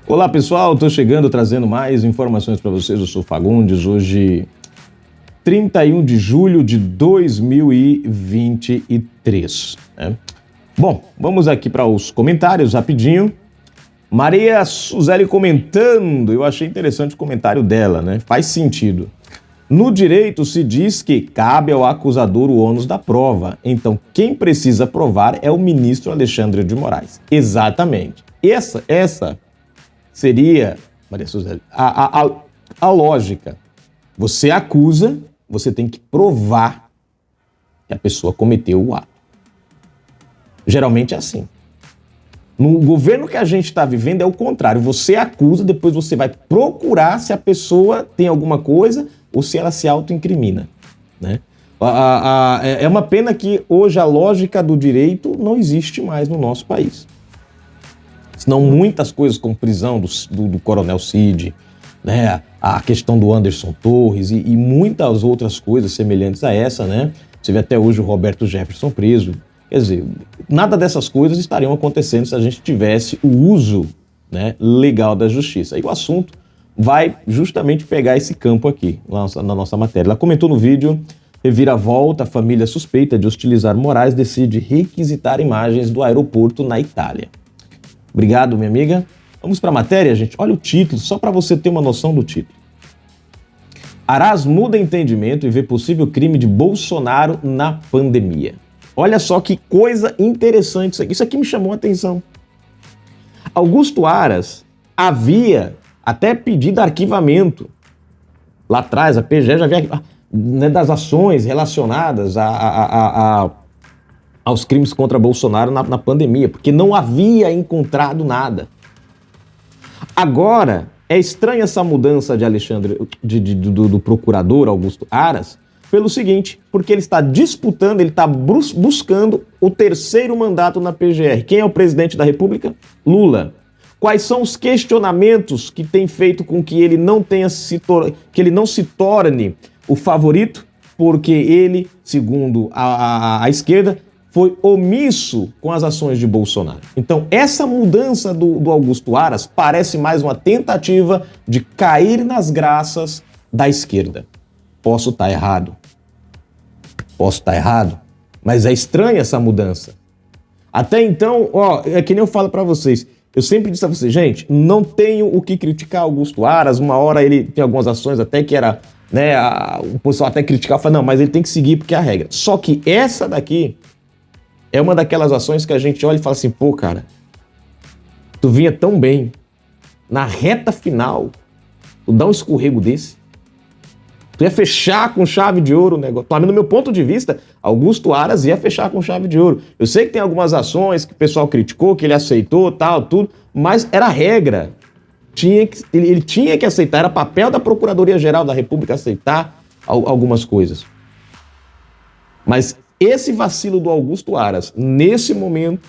Olá pessoal, estou chegando trazendo mais informações para vocês. Eu sou Fagundes, hoje 31 de julho de 2023. Né? Bom, vamos aqui para os comentários rapidinho. Maria Suzeli comentando, eu achei interessante o comentário dela, né? Faz sentido. No direito se diz que cabe ao acusador o ônus da prova, então quem precisa provar é o ministro Alexandre de Moraes. Exatamente. Essa seria, Maria Suzeli, a lógica. Você acusa, você tem que provar que a pessoa cometeu o ato. Geralmente é assim. No governo que a gente está vivendo é o contrário. Você acusa, depois você vai procurar se a pessoa tem alguma coisa ou se ela se autoincrimina, né? É uma pena que hoje a lógica do direito não existe mais no nosso país. Senão muitas coisas como prisão do Coronel Cid, né? A questão do Anderson Torres e muitas outras coisas semelhantes a essa, né? Você vê até hoje o Roberto Jefferson preso. Quer dizer, nada dessas coisas estariam acontecendo se a gente tivesse o uso, né, legal da justiça. E o assunto vai justamente pegar esse campo aqui, na nossa matéria. Ela comentou no vídeo: reviravolta, a família suspeita de hostilizar Moraes decide requisitar imagens do aeroporto na Itália. Obrigado, minha amiga. Vamos para a matéria, gente. Olha o título, só para você ter uma noção do título. Aras muda entendimento e vê possível crime de Bolsonaro na pandemia. Olha só que coisa interessante isso aqui. Isso aqui me chamou a atenção. Augusto Aras havia até pedido arquivamento. Lá atrás, a PGE já havia, né, das ações relacionadas aos crimes contra Bolsonaro na pandemia, porque não havia encontrado nada. Agora, é estranha essa mudança de Alexandre, do procurador Augusto Aras, pelo seguinte, porque ele está disputando, ele está buscando o terceiro mandato na PGR. Quem é o presidente da República? Lula. Quais são os questionamentos que têm feito com que ele não se torne o favorito? Porque ele, segundo a esquerda, foi omisso com as ações de Bolsonaro. Então, essa mudança do Augusto Aras parece mais uma tentativa de cair nas graças da esquerda. Posso estar errado. Mas é estranha essa mudança. Até então, é que nem eu falo pra vocês, eu sempre disse a vocês, gente, não tenho o que criticar Augusto Aras. Uma hora ele tem algumas ações até que era, né, o pessoal até criticava, fala, não, mas ele tem que seguir porque é a regra. Só que essa daqui é uma daquelas ações que a gente olha e fala assim, pô, cara, tu vinha tão bem, na reta final, tu dá um escorrego desse. Tu ia fechar com chave de ouro o negócio. No meu ponto de vista, Augusto Aras ia fechar com chave de ouro. Eu sei que tem algumas ações que o pessoal criticou, que ele aceitou, tal, tudo, mas era regra. Ele tinha que aceitar, era papel da Procuradoria-Geral da República aceitar algumas coisas. Mas esse vacilo do Augusto Aras, nesse momento...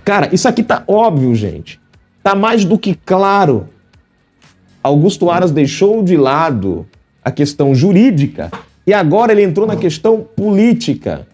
Cara, isso aqui tá óbvio, gente. Tá mais do que claro. Augusto Aras deixou de lado a questão jurídica e agora ele entrou na questão política.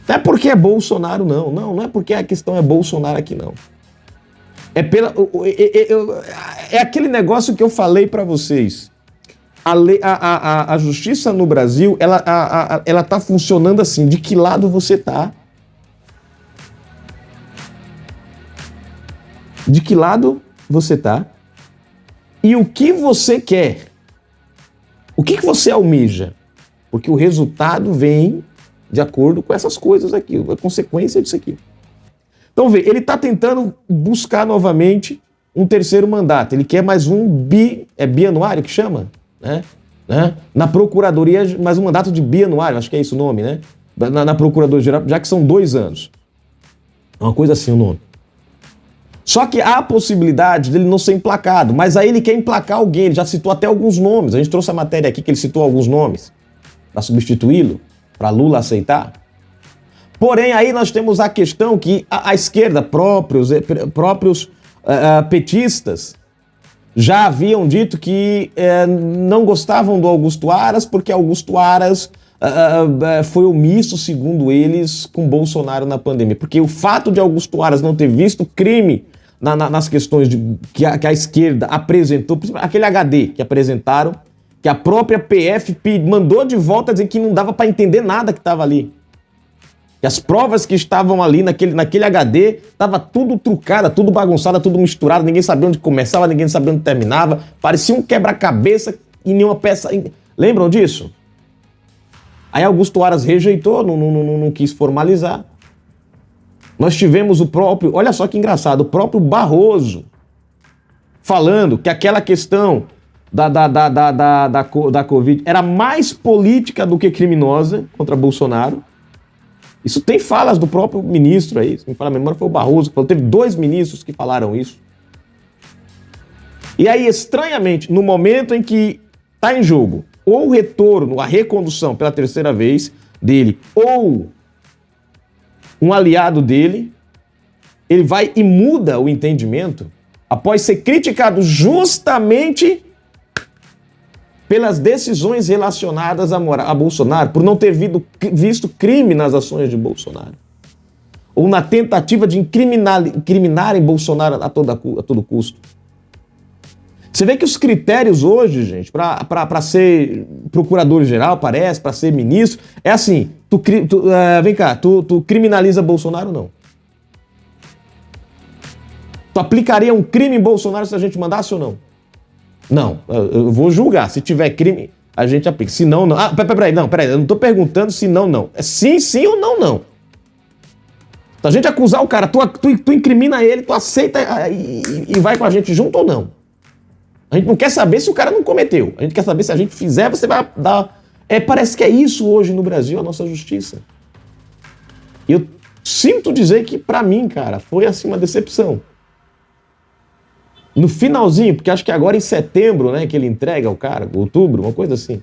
Não é porque é Bolsonaro, não. Não é porque a questão é Bolsonaro aqui, não. É aquele negócio que eu falei para vocês. A justiça no Brasil, ela tá funcionando assim. De que lado você tá? De que lado você tá? E o que você quer? O que você almeja? Porque o resultado vem de acordo com essas coisas aqui, a consequência disso aqui. Então, vê, ele está tentando buscar novamente um terceiro mandato. Ele quer mais um bianuário que chama? Né? Na Procuradoria, mais um mandato de bianuário, acho que é esse o nome, né? Na Procuradoria-Geral, já que são 2 anos. Uma coisa assim o nome. Só que há a possibilidade dele não ser emplacado, mas aí ele quer emplacar alguém, ele já citou até alguns nomes, a gente trouxe a matéria aqui que ele citou alguns nomes para substituí-lo, para Lula aceitar. Porém, aí nós temos a questão que a esquerda, próprios petistas, já haviam dito que não gostavam do Augusto Aras porque Augusto Aras foi omisso, segundo eles, com Bolsonaro na pandemia. Porque o fato de Augusto Aras não ter visto crime nas questões que a esquerda apresentou, aquele HD que apresentaram, que a própria PF mandou de volta dizer que não dava para entender nada que estava ali. Que as provas que estavam ali naquele HD, estava tudo trucada, tudo bagunçada, tudo misturado, ninguém sabia onde começava, ninguém sabia onde terminava, parecia um quebra-cabeça e nenhuma peça... Lembram disso? Aí Augusto Aras rejeitou, não quis formalizar. Nós tivemos o próprio, olha só que engraçado, o próprio Barroso falando que aquela questão da Covid era mais política do que criminosa contra Bolsonaro. Isso tem falas do próprio ministro aí, se me fala a memória, foi o Barroso que falou, teve 2 ministros que falaram isso. E aí, estranhamente, no momento em que está em jogo ou o retorno, a recondução pela 3ª vez dele, ou um aliado dele, ele vai e muda o entendimento após ser criticado justamente pelas decisões relacionadas a Bolsonaro, por não ter visto crime nas ações de Bolsonaro. Ou na tentativa de incriminarem Bolsonaro a todo custo. Você vê que os critérios hoje, gente, para ser procurador-geral, parece, para ser ministro, é assim, vem cá, tu criminaliza Bolsonaro ou não? Tu aplicaria um crime em Bolsonaro se a gente mandasse ou não? Não, eu vou julgar. Se tiver crime, a gente aplica. Se não, não. Ah, peraí, eu não tô perguntando se não, não. É sim, sim ou não, não. Se a gente acusar o cara, tu incrimina ele, tu aceita e vai com a gente junto ou não? A gente não quer saber se o cara não cometeu. A gente quer saber se a gente fizer, você vai dar... Parece que é isso hoje no Brasil, a nossa justiça. E eu sinto dizer que, pra mim, cara, foi assim uma decepção. No finalzinho, porque acho que agora em setembro, né, que ele entrega o cara, outubro, uma coisa assim.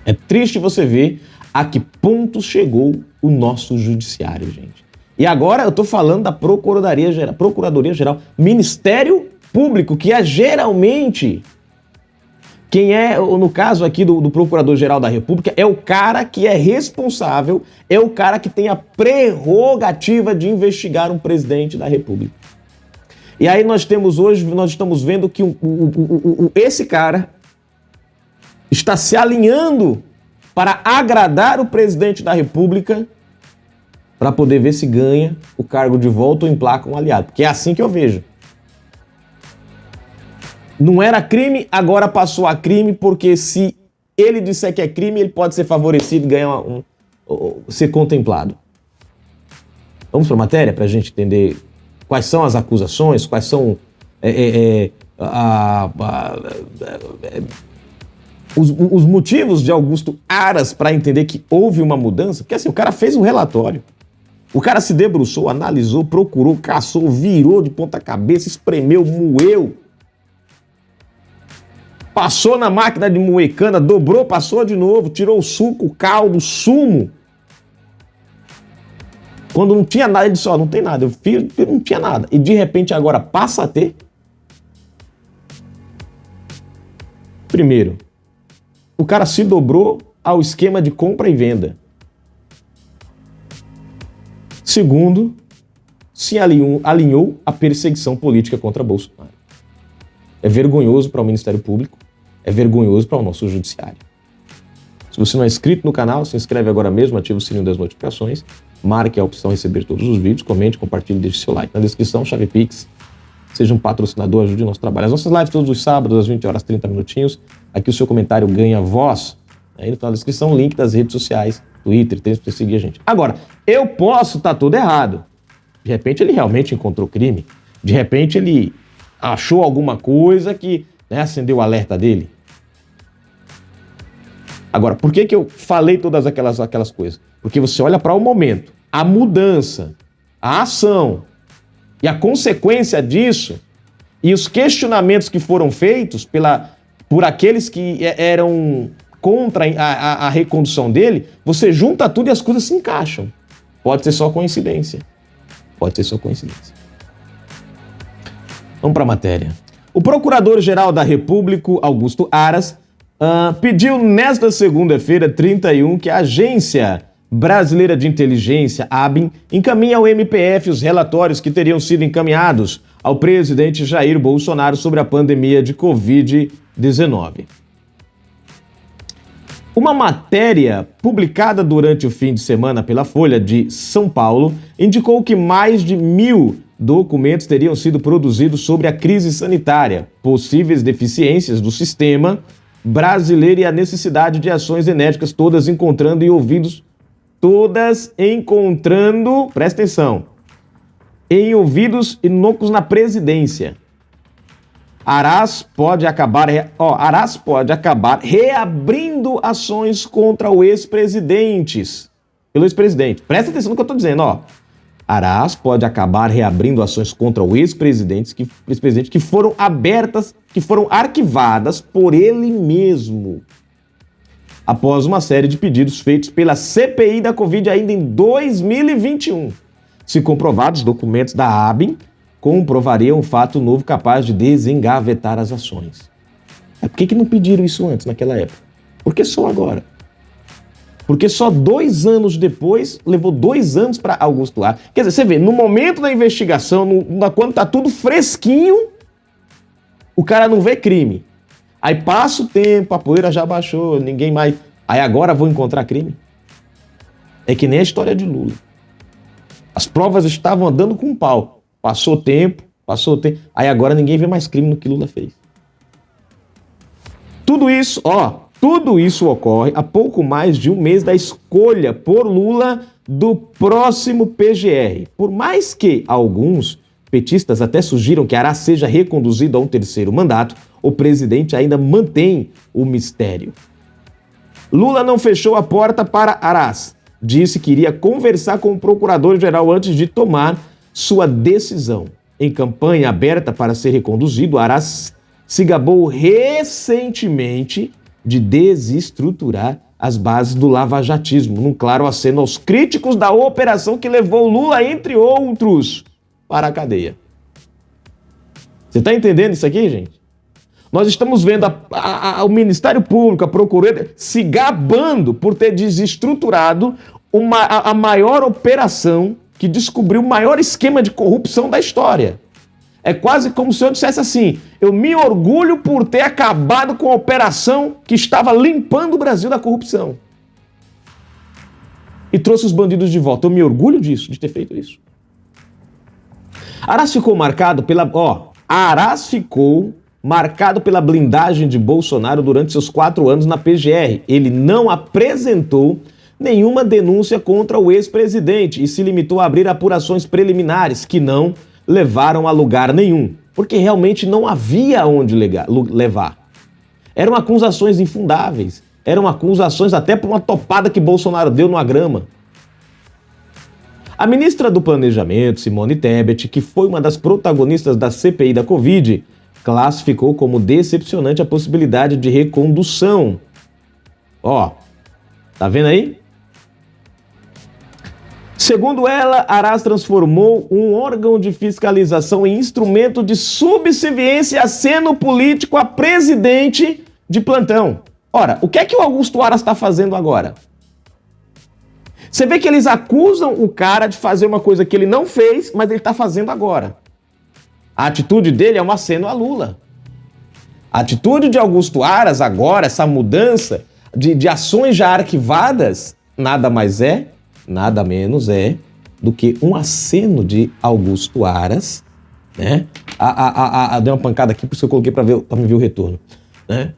É triste você ver a que ponto chegou o nosso judiciário, gente. E agora eu tô falando da Procuradoria-Geral, Ministério Público, que é geralmente quem é, no caso aqui do Procurador-Geral da República, é o cara que é responsável, é o cara que tem a prerrogativa de investigar um presidente da República. E aí nós estamos vendo que esse cara está se alinhando para agradar o presidente da República para poder ver se ganha o cargo de volta ou emplaca um aliado. Porque é assim que eu vejo. Não era crime, agora passou a crime, porque se ele disser que é crime, ele pode ser favorecido e ganhar ser contemplado. Vamos para a matéria para a gente entender quais são as acusações, quais são os motivos de Augusto Aras para entender que houve uma mudança. Porque assim, o cara fez um relatório. O cara se debruçou, analisou, procurou, caçou, virou de ponta cabeça, espremeu, moeu. Passou na máquina de moer cana, dobrou, passou de novo, tirou o suco, o caldo, o sumo. Quando não tinha nada, ele disse, não tem nada, eu fiz, não tinha nada. E de repente agora passa a ter. Primeiro, o cara se dobrou ao esquema de compra e venda. Segundo, se alinhou à perseguição política contra Bolsonaro. É vergonhoso para o Ministério Público, é vergonhoso para o nosso judiciário. Se você não é inscrito no canal, se inscreve agora mesmo, ativa o sininho das notificações, marque a opção receber todos os vídeos, comente, compartilhe, deixe seu like. Na descrição, chave Pix, seja um patrocinador, ajude o nosso trabalho. As nossas lives todos os sábados, às 20 horas, 30 minutinhos. Aqui o seu comentário ganha voz. Aí no final da descrição, link das redes sociais, Twitter, tem para você seguir a gente. Agora, eu posso estar tudo errado. De repente ele realmente encontrou crime. De repente ele achou alguma coisa que acendeu o alerta dele. Agora, por que eu falei todas aquelas coisas? Porque você olha para o momento, a mudança, a ação e a consequência disso e os questionamentos que foram feitos por aqueles que eram contra a recondução dele, você junta tudo e as coisas se encaixam. Pode ser só coincidência. Pode ser só coincidência. Vamos para a matéria. O Procurador-Geral da República, Augusto Aras, pediu nesta segunda-feira, 31, que a Agência Brasileira de Inteligência, ABIN, encaminhe ao MPF os relatórios que teriam sido encaminhados ao presidente Jair Bolsonaro sobre a pandemia de Covid-19. Uma matéria publicada durante o fim de semana pela Folha de São Paulo indicou que mais de 1.000 documentos teriam sido produzidos sobre a crise sanitária, possíveis deficiências do sistema brasileiro e a necessidade de ações enérgicas, presta atenção, em ouvidos inócuos na presidência. Aras pode acabar reabrindo ações contra o ex-presidente. Presta atenção no que eu estou dizendo, ó. Aras pode acabar reabrindo ações contra o ex-presidente que foram arquivadas por ele mesmo, após uma série de pedidos feitos pela CPI da Covid ainda em 2021. Se comprovados, documentos da ABIN comprovariam um fato novo capaz de desengavetar as ações. Por que não pediram isso antes, naquela época? Por que só agora? Porque só 2 anos depois, levou 2 anos para Augusto Aras. Quer dizer, você vê, no momento da investigação, quando tá tudo fresquinho, o cara não vê crime. Aí passa o tempo, a poeira já baixou, ninguém mais... Aí agora vou encontrar crime? É que nem a história de Lula. As provas estavam andando com pau. Passou tempo, aí agora ninguém vê mais crime no que Lula fez. Tudo isso ocorre há pouco mais de um mês da escolha por Lula do próximo PGR. Por mais que alguns petistas até sugiram que Aras seja reconduzido a um 3º mandato, o presidente ainda mantém o mistério. Lula não fechou a porta para Aras. Disse que iria conversar com o procurador-geral antes de tomar sua decisão. Em campanha aberta para ser reconduzido, Aras se gabou recentemente de desestruturar as bases do lavajatismo, num claro aceno aos críticos da operação que levou Lula, entre outros, para a cadeia. Você está entendendo isso aqui, gente? Nós estamos vendo o Ministério Público, a Procuradoria, se gabando por ter desestruturado a maior operação que descobriu o maior esquema de corrupção da história. É quase como se eu dissesse assim: eu me orgulho por ter acabado com a operação que estava limpando o Brasil da corrupção. E trouxe os bandidos de volta. Eu me orgulho disso, de ter feito isso. Aras ficou marcado pela blindagem de Bolsonaro durante seus 4 anos na PGR. Ele não apresentou nenhuma denúncia contra o ex-presidente e se limitou a abrir apurações preliminares que não levaram a lugar nenhum, porque realmente não havia onde levar. Eram acusações infundáveis, eram acusações até por uma topada que Bolsonaro deu numa grama. A ministra do Planejamento, Simone Tebet, que foi uma das protagonistas da CPI da Covid, classificou como decepcionante a possibilidade de recondução. Tá vendo aí? Segundo ela, Aras transformou um órgão de fiscalização em instrumento de subserviência a aceno político a presidente de plantão. Ora, o que é que o Augusto Aras está fazendo agora? Você vê que eles acusam o cara de fazer uma coisa que ele não fez, mas ele está fazendo agora. A atitude dele é um aceno a Lula. A atitude de Augusto Aras agora, essa mudança de ações já arquivadas, nada menos é do que um aceno de Augusto Aras, né? Dei uma pancada aqui, por isso eu coloquei para me ver o retorno, né?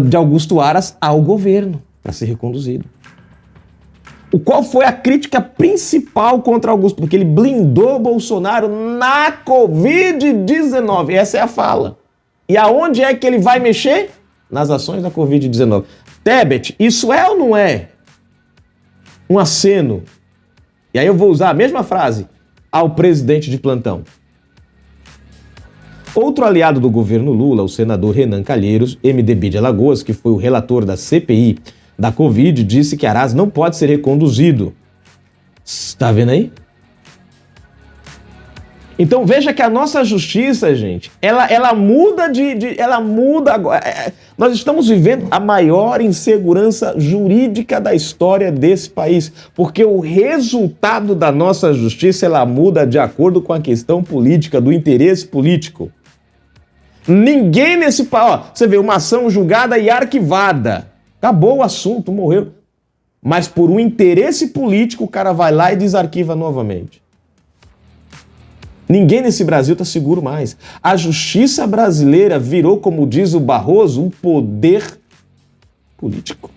De Augusto Aras ao governo, para ser reconduzido. Qual foi a crítica principal contra Augusto? Porque ele blindou Bolsonaro na Covid-19. Essa é a fala. E aonde é que ele vai mexer? Nas ações da Covid-19. Tebet, isso é ou não é um aceno? E aí eu vou usar a mesma frase ao presidente de plantão. Outro aliado do governo Lula, o senador Renan Calheiros, MDB de Alagoas, que foi o relator da CPI da Covid, disse que Aras não pode ser reconduzido. Está vendo aí? Então veja que a nossa justiça, gente, ela muda ela muda agora. Nós estamos vivendo a maior insegurança jurídica da história desse país, porque o resultado da nossa justiça ela muda de acordo com a questão política, do interesse político. Ninguém nesse país, você vê uma ação julgada e arquivada, acabou o assunto, morreu. Mas por um interesse político o cara vai lá e desarquiva novamente. Ninguém nesse Brasil está seguro mais. A justiça brasileira virou, como diz o Barroso, um poder político.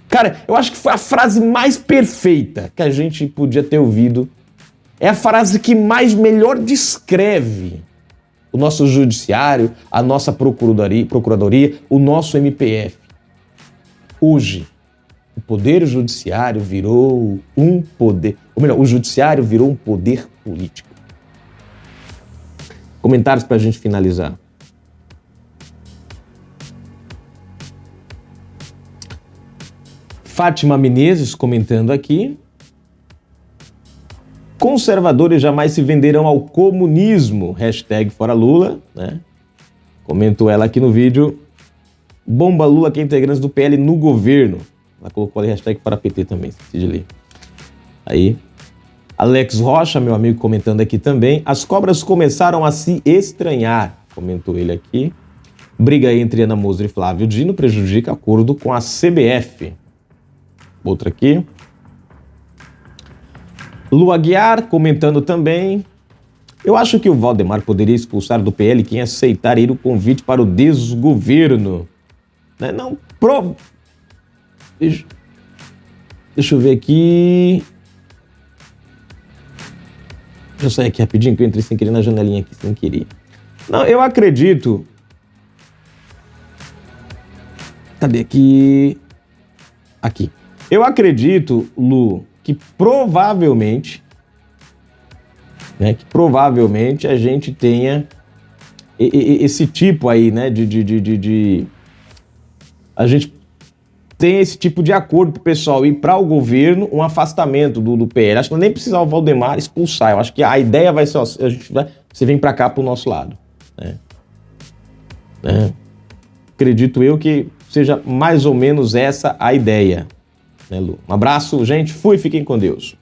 Cara, eu acho que foi a frase mais perfeita que a gente podia ter ouvido. É a frase que melhor descreve o nosso judiciário, a nossa procuradoria, o nosso MPF. Hoje, o poder judiciário virou um poder... Ou melhor, o judiciário virou um poder político. Comentários para a gente finalizar. Fátima Menezes comentando aqui. Conservadores jamais se venderão ao comunismo. Hashtag fora Lula, né? Comentou ela aqui no vídeo. Bomba Lula que é integrante do PL no governo. Ela colocou ali hashtag fora PT também, esqueci de ler. Aí... Alex Rocha, meu amigo, comentando aqui também. As cobras começaram a se estranhar, comentou ele aqui. Briga entre Ana Moser e Flávio Dino prejudica acordo com a CBF. Outra aqui. Lu Aguiar comentando também. Eu acho que o Valdemar poderia expulsar do PL quem aceitar ir o convite para o desgoverno. Né? Não, Deixa eu ver aqui... Deixa eu sair aqui rapidinho, que eu entrei sem querer na janelinha aqui, sem querer. Não, eu acredito... Cadê aqui? Aqui. Eu acredito, Lu, que provavelmente... Né, que provavelmente a gente tenha esse tipo aí, né, a gente tem esse tipo de acordo para o pessoal ir para o governo, um afastamento do PL. Acho que não nem precisar o Valdemar expulsar. Eu acho que a ideia vai ser, você vem para cá para o nosso lado. Né? Acredito eu que seja mais ou menos essa a ideia. Né, Lu? Um abraço, gente. Fui, fiquem com Deus.